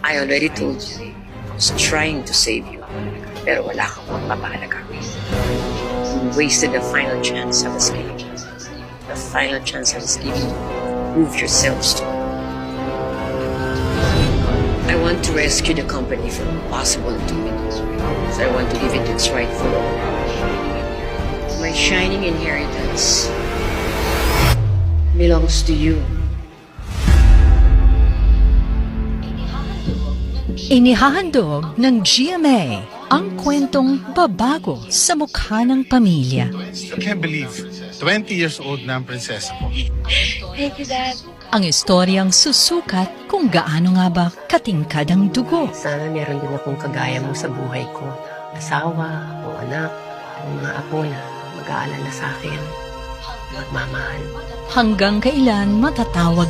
I already told you, I was trying to save you. Pero wala kang magpapahalaga. You wasted the final chance I was giving you. The final chance I was giving you. Prove yourselves to me. I want to rescue the company from possible doom. So I want to give it its rightful owner. My shining inheritance belongs to you. Inihahandog ng GMA ang kwentong babago sa mukha ng pamilya. I can't believe 20 years old na ang prinsesa ko. Thank you, Dad. Ang istoryang susukat kung gaano nga ba katingkad ang dugo. Sana meron din akong kagaya mo sa buhay ko. Asawa, o anak, o mga apo na mag-aalala sa akin. Magmamahal. Hanggang kailan matatawag